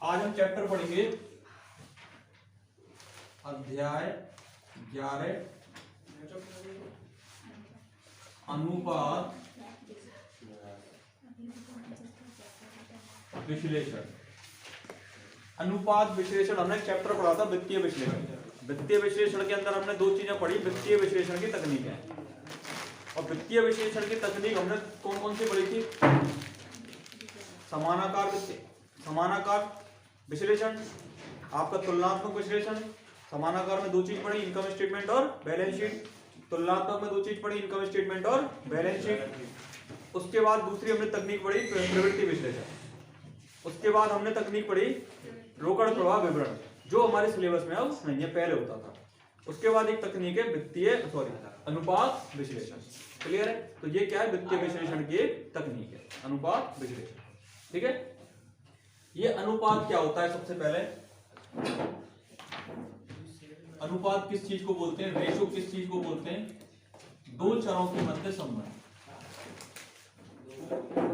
आज हम चैप्टर पढ़ेंगे अध्याय 11 अनुपात विश्लेषण। अनुपात विश्लेषण हमने चैप्टर पढ़ा था वित्तीय विश्लेषण। वित्तीय विश्लेषण के अंदर हमने दो चीजें पढ़ी, वित्तीय विश्लेषण की तकनीकें और वित्तीय विश्लेषण की तकनीक हमने कौन कौन सी पढ़ी थी। समानाकार विश्लेषण, आपका तुलनात्मक विश्लेषण। समानाकार में दो चीज पढ़ी, इनकम स्टेटमेंट और बैलेंस शीट। तुलनात्मक में दो चीज पढ़ी, इनकम स्टेटमेंट और बैलेंस शीट। उसके बाद दूसरी हमने तकनीक पढ़ी प्रवृत्ति विश्लेषण। उसके बाद हमने तकनीक पढ़ी रोकड़ प्रवाह विवरण, जो हमारे सिलेबस में अब नहीं है, पहले होता था। उसके बाद एक तकनीक है अनुपात विश्लेषण। क्लियर है? तो ये क्या है, वित्तीय विश्लेषण की एक तकनीक है, अनुपात विश्लेषण। ठीक है, ये अनुपात क्या होता है? सबसे पहले अनुपात किस चीज को बोलते हैं, रेशो किस चीज को बोलते हैं? दो चरों के मध्य संबंध।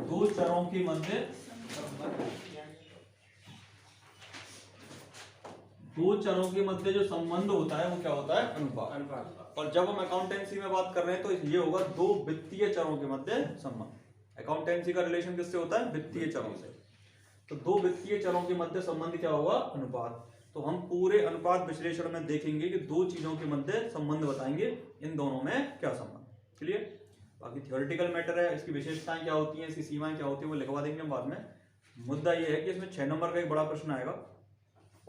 दो चरों के मध्य दो चरों के मध्य जो संबंध होता है वो क्या होता है? अनुपात। और जब हम अकाउंटेंसी में बात कर रहे हैं तो ये होगा दो वित्तीय चरों के मध्य संबंध। अकाउंटेंसी का रिलेशन किससे होता है? वित्तीय चरों से। तो दो वित्तीय चरों के मध्य संबंध क्या होगा? अनुपात। तो हम पूरे अनुपात विश्लेषण में देखेंगे कि दो चीजों के मध्य संबंध बताएंगे, इन दोनों में क्या संबंध। क्लियर? बाकी थ्योरेटिकल मैटर है, इसकी विशेषताएं क्या होती हैं, इसकी सीमाएं क्या होती है, वो लिखवा देंगे हम बाद में। मुद्दा ये है कि इसमें 6 नंबर का एक बड़ा प्रश्न आएगा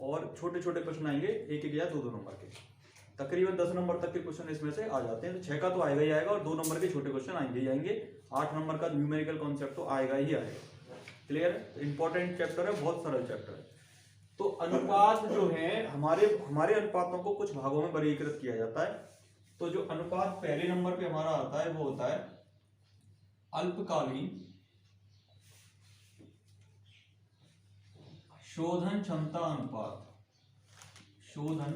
और छोटे छोटे प्रश्न आएंगे, एक एक या दो नंबर के। तकरीबन 10 नंबर तक के क्वेश्चन इसमें से आ जाते हैं। तो 6 का तो आएगा ही आएगा और 2 नंबर के छोटे क्वेश्चन आएंगे ही आएंगे। 8 नंबर का न्यूमेरिकल कॉन्सेप्ट तो आएगा ही आएगा। क्लियर है? इंपॉर्टेंट चैप्टर है, बहुत सरल चैप्टर है। तो अनुपात जो है, हमारे अनुपातों को कुछ भागों में वर्गीकृत किया जाता है। तो जो अनुपात पहले नंबर पे हमारा आता है वो होता है अल्पकालीन शोधन क्षमता अनुपात। शोधन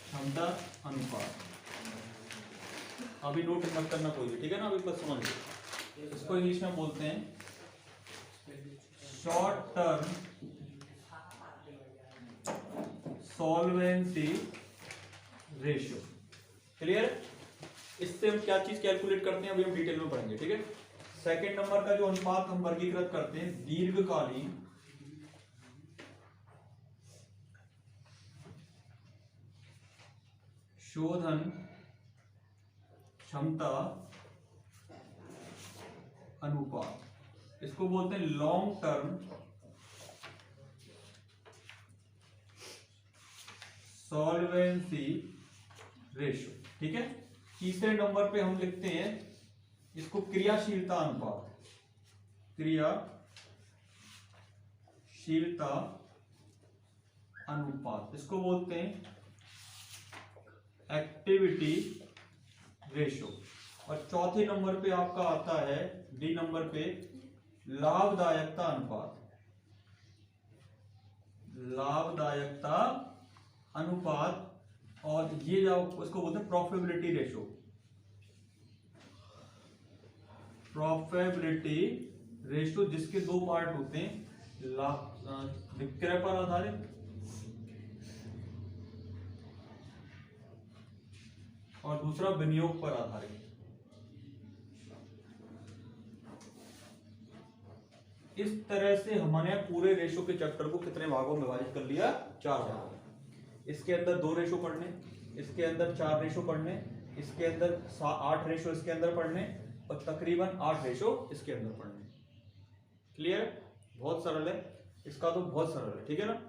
क्षमता अनुपात। अभी नोट मत करना कोई भी, ठीक है ना? अभी बस समझ लो। इसको इंग्लिश में बोलते हैं short term solvency ratio. Clear? इससे हम क्या चीज कैलकुलेट करते हैं अभी हम डिटेल में पढ़ेंगे। ठीक है, सेकंड नंबर का जो अनुपात हम वर्गीकृत करते हैं दीर्घकालीन शोधन क्षमता अनुपात। इसको बोलते हैं लॉन्ग टर्म सॉल्वेंसी रेशियो। ठीक है, तीसरे नंबर पे हम लिखते हैं इसको क्रियाशीलता अनुपात। क्रियाशीलता अनुपात, इसको बोलते हैं एक्टिविटी रेशियो। और चौथे नंबर पे आपका आता है डी नंबर पे लाभदायकता अनुपात। लाभदायकता अनुपात, और ये जो उसको बोलते हैं प्रॉफिटेबिलिटी रेशियो। प्रॉफिटेबिलिटी रेशियो जिसके दो पार्ट होते हैं, विक्रय पर आधारित और दूसरा विनियोग पर आधारित। इस तरह से हमने पूरे रेशो के चैप्टर को कितने भागों में विभाजित कर लिया? 4 भागों। इसके अंदर 2 रेशो पढ़ने, इसके अंदर 4 रेशो पढ़ने, इसके अंदर 8 रेशो इसके अंदर पढ़ने और तकरीबन 8 रेशो इसके अंदर पढ़ने। क्लियर? बहुत सरल है, इसका तो बहुत सरल है। ठीक है ना?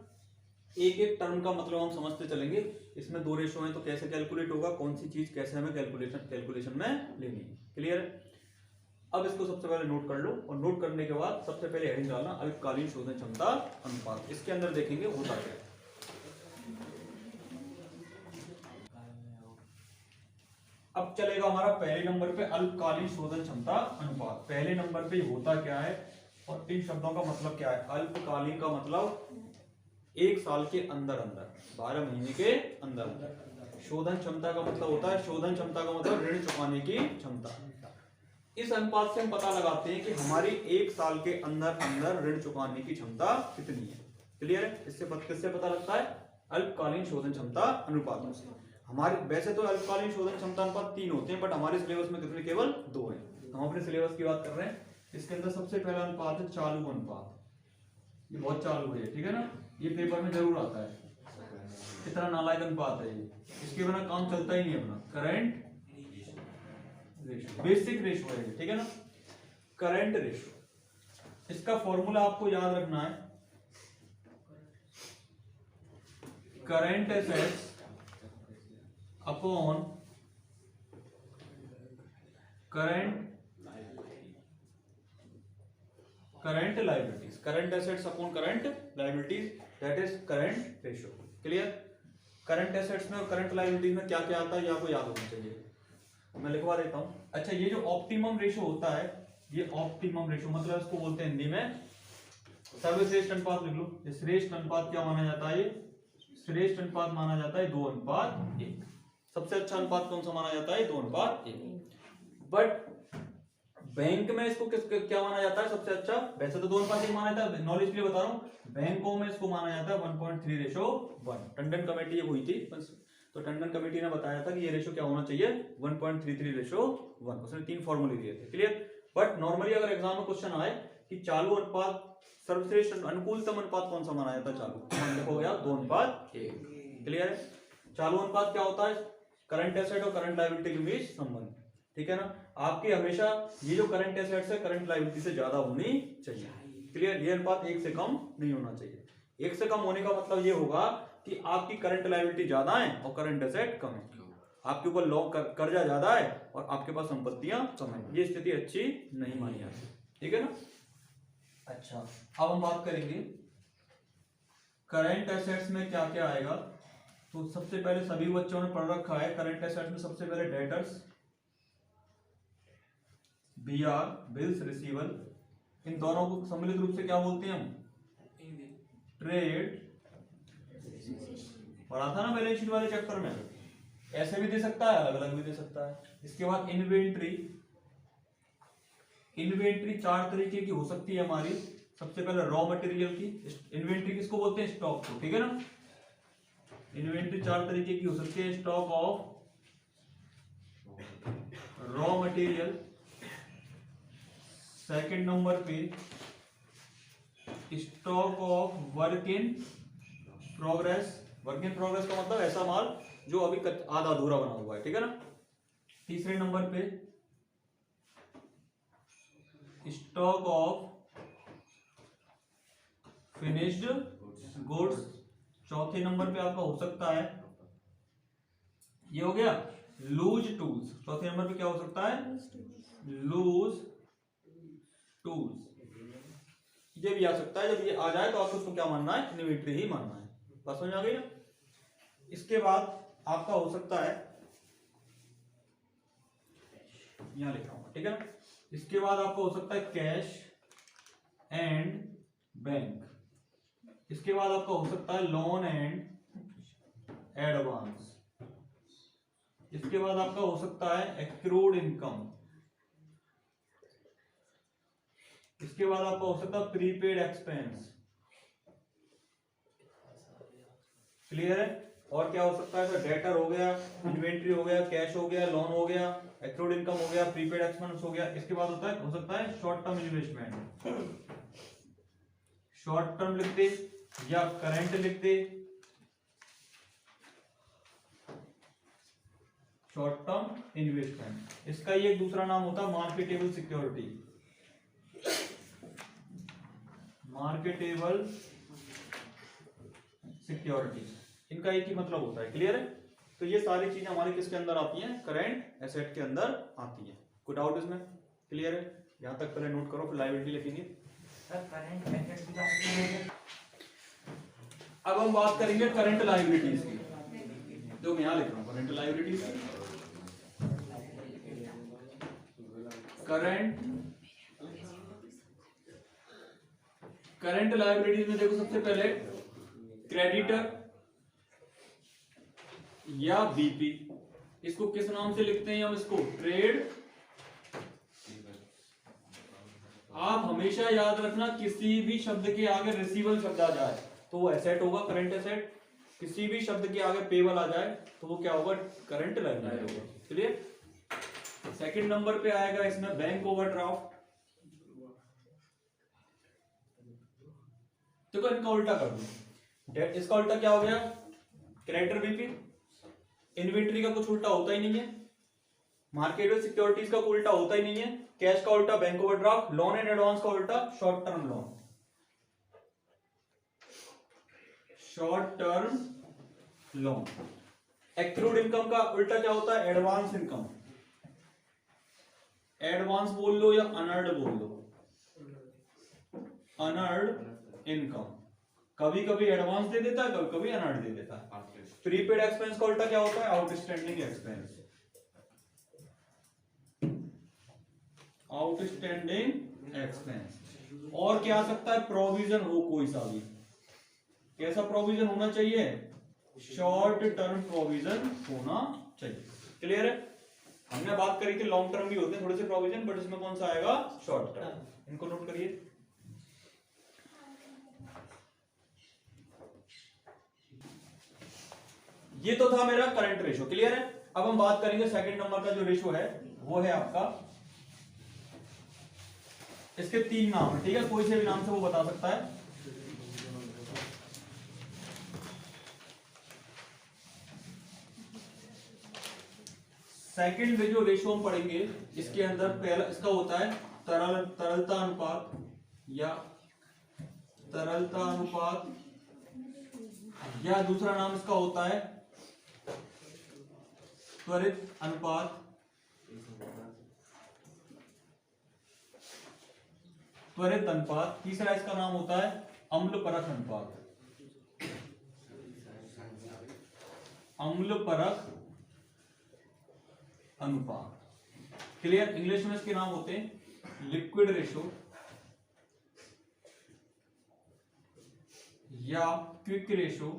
एक एक टर्म का मतलब हम समझते चलेंगे। इसमें 2 रेशो हैं तो कैसे कैलकुलेट होगा, कौन सी चीज कैसे हमें कैलकुलेशन में लेनी है। क्लियर है? अब इसको सबसे पहले नोट कर लो और नोट करने के बाद सबसे पहले हेडिंग डालना अल्पकालीन शोधन क्षमता अनुपात। इसके अंदर देखेंगे होता क्या है। अब चलेगा हमारा पहले नंबर पे अल्पकालीन शोधन क्षमता अनुपात। पहले नंबर पे होता क्या है और इन शब्दों का मतलब क्या है। अल्पकालीन का मतलब 1 साल के अंदर अंदर, 12 महीने के अंदर अंदर। शोधन क्षमता का मतलब होता है, शोधन क्षमता का मतलब ऋण चुकाने की क्षमता। इस अनुपात से हम पता लगाते हैं कि हमारी एक साल के अंदर अंदर ऋण चुकाने की क्षमता कितनी है। क्लियर है? किससे पता लगता है? अल्पकालीन शोधन क्षमता अनुपात से। हमारे वैसे तो अल्पकालीन शोधन क्षमता अनुपात 3 होते हैं, बट हमारे सिलेबस में कितने? केवल 2 हैं। हम अपने सिलेबस की बात कर रहे हैं। इसके अंदर सबसे पहला अनुपात है चालू अनुपात। ये बहुत चालू है, ठीक है ना, ये पेपर में जरूर आता है। कितना नालायक अनुपात है ये, इसके बिना काम चलता ही नहीं अपना। करंट रेशो, बेसिक रेशो है, ठीक है ना, करंट रेशो। इसका फॉर्मूला आपको याद रखना है, current assets upon current liabilities. Current assets upon current liabilities, that is current ratio. Clear? Current assets में और करंट लायबिलिटीज में क्या क्या आता है ये आपको याद होना चाहिए। मैं लिखवा देता हूं। अच्छा, ये जो ऑप्टिमम रेशो होता है, ये ऑप्टिमम रेशो मतलब इसको बोलते हैं हिंदी में सर्वश्रेष्ठ अनुपात। लिख लो, ये श्रेष्ठ अनुपात क्या माना जाता है? श्रेष्ठ अनुपात माना जाता है 2:1। सबसे अच्छा अनुपात कौन सा माना जाता है? 2:1। बट बैंक में इसको क्या माना जाता है सबसे अच्छा? वैसे तो 2:1 माना जाता है, नॉलेज के लिए बता रहा हूं। बैंकों में इसको माना जाता है 1.3:1। टंडन कमेटी हुई थी, तो टंडन कमेटी ने बताया था कि ये रेशो क्या होना चाहिए? 1.33:1। उसने 3 फॉर्मूले दिए थे। क्लियर? बट नॉर्मली अगर एग्जाम में क्वेश्चन आए कि चालू अनुपात सर्वश्रेष्ठ अनुकूलतम अनुपात कौन सा माना जाता है चालू, देखो गया 2:1। क्लियर है? चालू अनुपात क्या होता है? करंट एसेट और करंट लायबिलिटी के बीच संबंध, ठीक है ना। आपकी हमेशा ये जो करंट एसेट्स है करंट लायबिलिटी से ज्यादा होनी चाहिए। क्लियर? ये अनुपात 1 से कम नहीं होना चाहिए। 1 से कम होने का मतलब ये होगा कि आपकी करंट लायबिलिटी ज्यादा है और करंट एसेट कम है, आपके ऊपर लॉ कर्जा ज्यादा है और आपके पास संपत्तियां कम है। ये स्थिति अच्छी नहीं मानी जाती, ठीक है ना। अच्छा, अब हम बात करेंगे करंट एसेट्स में क्या क्या आएगा। तो सबसे पहले सभी बच्चों ने पढ़ रखा है करंट एसेट्स में सबसे पहले डेटर्स, बीआर, बिल्स रिसीवल, इन दोनों को सम्मिलित रूप से क्या बोलते हैं हम? ट्रेड। पढ़ा था ना बैलेंस शीट वाले चैप्टर में। ऐसे भी दे सकता है, अलग अलग भी दे सकता है। इसके बाद इन्वेंट्री। इन्वेंट्री 4 तरीके की हो सकती है हमारी। सबसे पहले रॉ मटेरियल की इन्वेंट्री किसको बोलते हैं? स्टॉक को, ठीक है ना। इन्वेंट्री 4 तरीके की हो सकती है। Stock of raw material. Second number पे stock of work in progress. Work in progress का मतलब ऐसा माल जो अभी आधा अधूरा बना हुआ है, ठीक है ना। तीसरे नंबर पे स्टॉक ऑफ फिनिश्ड गुड्स। चौथे नंबर पे आपका हो सकता है, ये हो गया लूज टूल्स। चौथे नंबर पे क्या हो सकता है? Loose tools. ये भी आ सकता है। जब ये आ जाए तो आपको उसको क्या मानना है? इन्वेंट्री ही मानना है। बात समझ आ गई ना। इसके बाद आपका हो सकता है, यहां लिख रहा हूं, ठीक है ना। इसके बाद आपका हो सकता है कैश एंड बैंक। इसके बाद आपका हो सकता है लोन एंड एडवांस। इसके बाद आपका हो सकता है एक्रूड इनकम। इसके बाद आपका हो सकता है प्रीपेड एक्सपेंस। क्लियर है? और क्या हो सकता है? डेटर हो गया, इन्वेंट्री हो गया, कैश हो गया, लोन हो गया, एक्रूड इनकम हो गया, प्रीपेड एक्सपेंस हो गया। इसके बाद हो सकता है short term investment. Short term लिखते या करंट लिखते, शॉर्ट टर्म इन्वेस्टमेंट। इसका ये एक दूसरा नाम होता है मार्केटेबल सिक्योरिटी। मार्केटेबल सिक्योरिटी, इनका एक ही मतलब होता है। क्लियर है? तो ये सारी चीजें हमारे किसके अंदर आती हैं? करंट एसेट के अंदर आती हैं। कोई डाउट इसमें? क्लियर है? यहां तक पहले नोट करो, फिर लायबिलिटी लिखेंगे। अब हम बात करेंगे करंट लायबिलिटीज की। जो मैं यहां लिख रहा हूं करंट लायबिलिटीज। करंट लायबिलिटीज में देखो सबसे पहले क्रेडिटर या बीपी। इसको किस नाम से लिखते हैं हम? इसको ट्रेड आप हमेशा याद रखना, किसी भी शब्द के आगे रिसीवेबल शब्द आ जाए तो वो एसेट होगा, करंट एसेट। किसी भी शब्द के आगे पेबल आ जाए तो वो क्या होगा, करंट लायबिलिटी होगा। क्लियर। सेकंड नंबर पे आएगा इसमें बैंक ओवरड्राफ्ट। देखो इनका उल्टा कर दो, इसका उल्टा क्या हो गया, क्रेडिटर बीपी। इन्वेंट्री का कुछ उल्टा होता ही नहीं है, मार्केट में सिक्योरिटीज का उल्टा होता ही नहीं है, कैश का उल्टा bank overdraft, loan and advance का उल्टा short term loan, short term loan. Accrued income का उल्टा क्या होता है, एडवांस इनकम। एडवांस बोल लो या अनअर्न्ड बोल लो, अनअर्न्ड इनकम। कभी कभी एडवांस दे देता है, कभी कभी अनअर्न्ड दे देता है। प्रीपेड एक्सपेंस का उल्टा क्या होता है, आउटस्टैंडिंग एक्सपेंस। Outstanding expense. और क्या आ सकता है, प्रोविजन हो कोई सा भी। कैसा प्रोविजन होना चाहिए, शॉर्ट टर्म प्रोविजन होना चाहिए। क्लियर है। हमने बात करी थी लॉन्ग टर्म भी होते हैं थोड़े से प्रोविजन, बट इसमें कौन सा आएगा, शॉर्ट टर्म। इनको नोट करिए। ये तो था मेरा करंट रेशो। क्लियर है। अब हम बात करेंगे सेकंड नंबर का जो रेशो है वो है आपका, इसके 3 नाम है, ठीक है, कोई से भी नाम से वो बता सकता है। सेकंड जो रेशो हम पढ़ेंगे इसके अंदर पहला इसका होता है तरलता अनुपात या तरलता अनुपात, या दूसरा नाम इसका होता है त्वरित अनुपात। त्वरित अनुपात। तीसरा इसका नाम होता है अम्ल परख अनुपात। अम्ल परख अनुपात। क्लियर। इंग्लिश में इसके नाम होते हैं लिक्विड रेशो या क्विक रेशो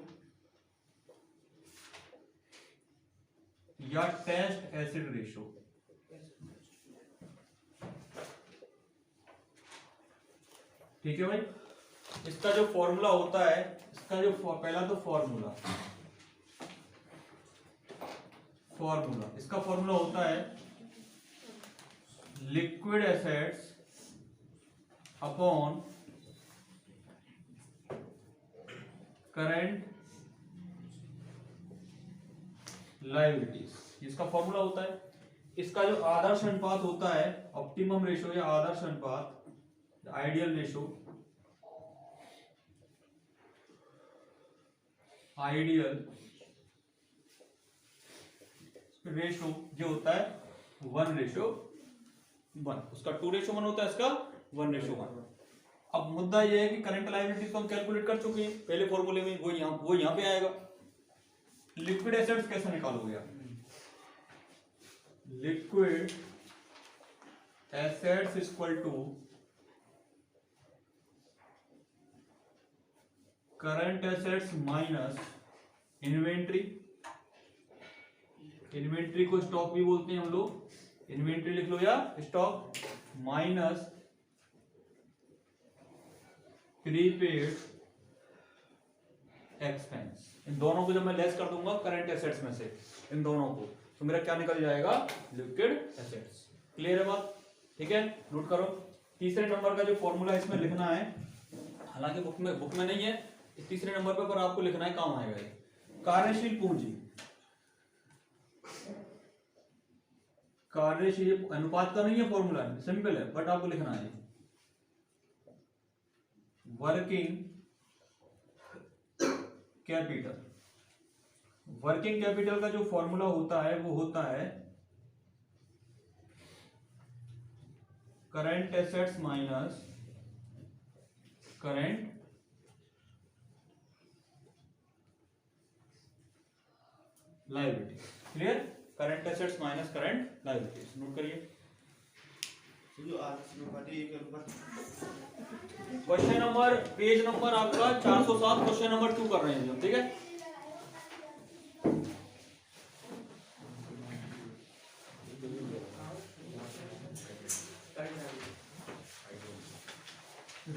या टेस्ट एसिड रेशो। ठीक है भाई। इसका जो फॉर्मूला होता है, इसका जो पहला तो फॉर्मूला इसका फॉर्मूला होता है liquid assets upon current liabilities. इसका फॉर्मूला होता है। इसका जो आदर्श अनुपात होता है, ऑप्टिमम रेशो या आदर्श अनुपात, आइडियल रेशो, आइडियल रेशो जो होता है 1:1। उसका 2:1 होता है, इसका 1:1। अब मुद्दा यह है कि करंट लायबिलिटीज तो हम कैलकुलेट कर चुके हैं पहले फॉर्मूले में, वो यहां पे आएगा। लिक्विड एसेट्स कैसे निकालोगे आप, liquid assets equal to current assets minus inventory. Inventory को स्टॉक भी बोलते हैं हम लोग, इन्वेंट्री लिख लो या स्टॉक, माइनस प्रीपेड एक्सपेंस। इन दोनों को जब मैं लेस कर दूंगा करंट एसेट्स में से, इन दोनों को, तो मेरा क्या निकल जाएगा, लिक्विड एसेट्स। क्लियर है बात। ठीक है, नोट करो। तीसरे नंबर का जो फॉर्मूला इसमें लिखना है, हालांकि बुक में नहीं है, तीसरे नंबर पर आपको लिखना है, काम आएगा ये। कार्यशील पूंजी, कार्यशील अनुपात का नहीं है फॉर्मूला, सिंपल है, बट आपको लिखना है वर्किंग कैपिटल। वर्किंग कैपिटल का जो फॉर्मूला होता है वो होता है current assets minus current liability. Clear. Current assets minus current liabilities, note करिए। क्वेश्चन नंबर, पेज नंबर आपका 407, क्वेश्चन नंबर 2 कर रहे हैं हम, ठीक है।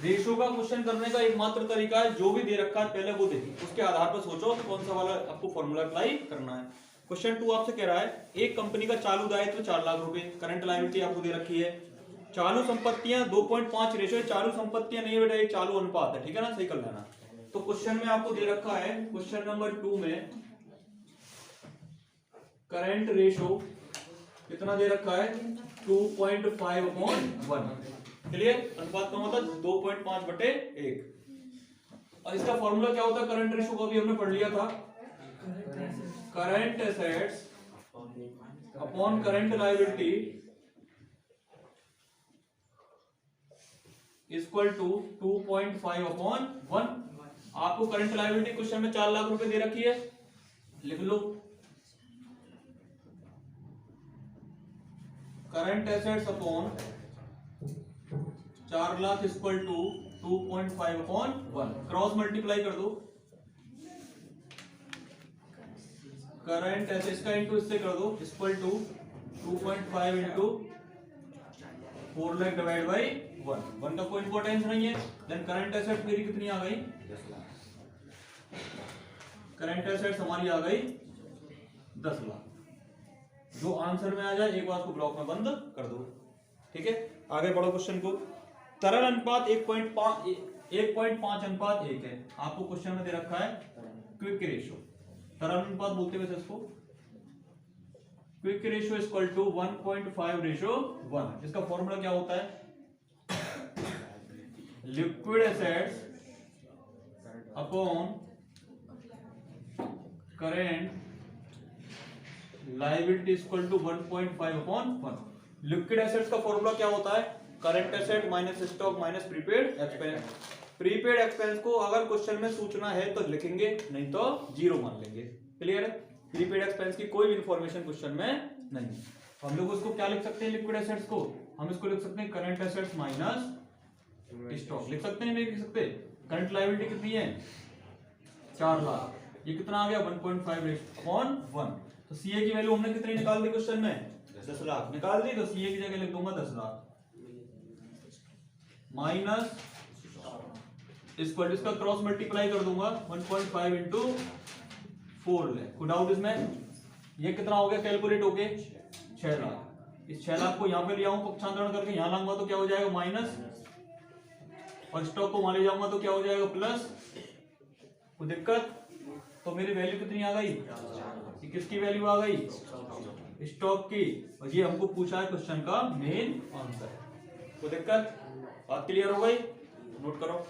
रेशो का क्वेश्चन करने का एकमात्र तरीका है जो भी दे रखा है पहले वो देखिए, उसके आधार पर सोचो कि कौन सा वाला आपको फॉर्मूला अप्लाई करना है। क्वेश्चन 2 आपसे कह रहा है एक कंपनी का चालू दायित्व 4 लाख रुपए, करंट लायबिलिटी आपको दे रखी है, चालू संपत्तियां 2.5 रेशो, चालू संपत्तियां नहीं है बेटा, ये चालू अनुपात है, ठीक है ना, सही कर लेना। तो क्वेश्चन में आपको दे रखा है, क्वेश्चन नंबर 2 में करंट रेशो कितना दे रखा है 2.5/1, क्लियर। अनुपात कौन होता है 2.5/1। और इसका फॉर्मूला क्या होता है करंट रेशो का भी हमने पढ़ लिया था, current assets upon current liability equal to 2.5/1। आपको करंट लायबिलिटी क्वेश्चन में 4 लाख रुपए दे रखी है, लिख लो। Current assets upon 4 lakh equal to 2.5/1, cross multiply कर दो। करंट एसेट्स का इंटू इससे कर दो equal to 2.5 into 4 lakh divide by 1 का कोई इंपॉर्टेंस नहीं है। देन करंट एसेट्स मेरी कितनी आ गई 10 लाख, करंट एसेट्स हमारी आ गई 10 लाख। जो आंसर में आ जाए एक बार को ब्लॉक में बंद कर दो, ठीक है। आगे बढ़ो क्वेश्चन को। तरल अनुपात 1.5:1 है, आपको क्वेश्चन में दे रखा है क्विक रेशियो, तरल अनुपात बोलते हैं वैसे इसको। Quick ratio equal to 1.5:1। इसका फॉर्मूला क्या होता है, liquid assets upon current liability equal to 1.5/1। Liquid assets का फॉर्मूला क्या होता है, current asset minus stock minus prepaid expense. Prepaid expense को अगर क्वेश्चन में सूचना है तो लिखेंगे, नहीं तो 0 मान लेंगे, क्लियर है। प्रीपेड एक्सपेंस की कोई भी इंफॉर्मेशन क्वेश्चन में नहीं है। हम लोग उसको क्या लिख सकते हैं, लिक्विड एसेट्स को हम इसको लिख सकते हैं करंट एसेट्स माइनस स्टॉक, लिख सकते हैं नहीं लिख सकते। करंट लायबिलिटी कितनी है 4 लाख, ये कितना आ गया 1.5/1। तो सीए की वैल्यू हमने कितनी निकाल दी क्वेश्चन में 10 लाख निकाल दी, तो सीए की जगह लिख दूंगा 10 लाख माइनस इसका क्रॉस मल्टीप्लाई कर दूंगा 1.5 इंटू 4 लाख। कोई डाउट इसमें, ये कितना हो गया कैलकुलेट होके 6 लाख। इस 6 लाख को यहाँ पे ले आऊं पक्षांतरण करके, यहाँ लाऊंगा तो क्या हो जाएगा माइनस, और स्टॉक को वहां ले जाऊंगा तो क्या हो जाएगा प्लस। कोई दिक्कत, तो मेरी वैल्यू कितनी आ गई, किसकी वैल्यू आ गई स्टॉक की, और ये हमको पूछा है क्वेश्चन का मेन आंसर। कोई दिक्कत, बात क्लियर हो गई, नोट करो।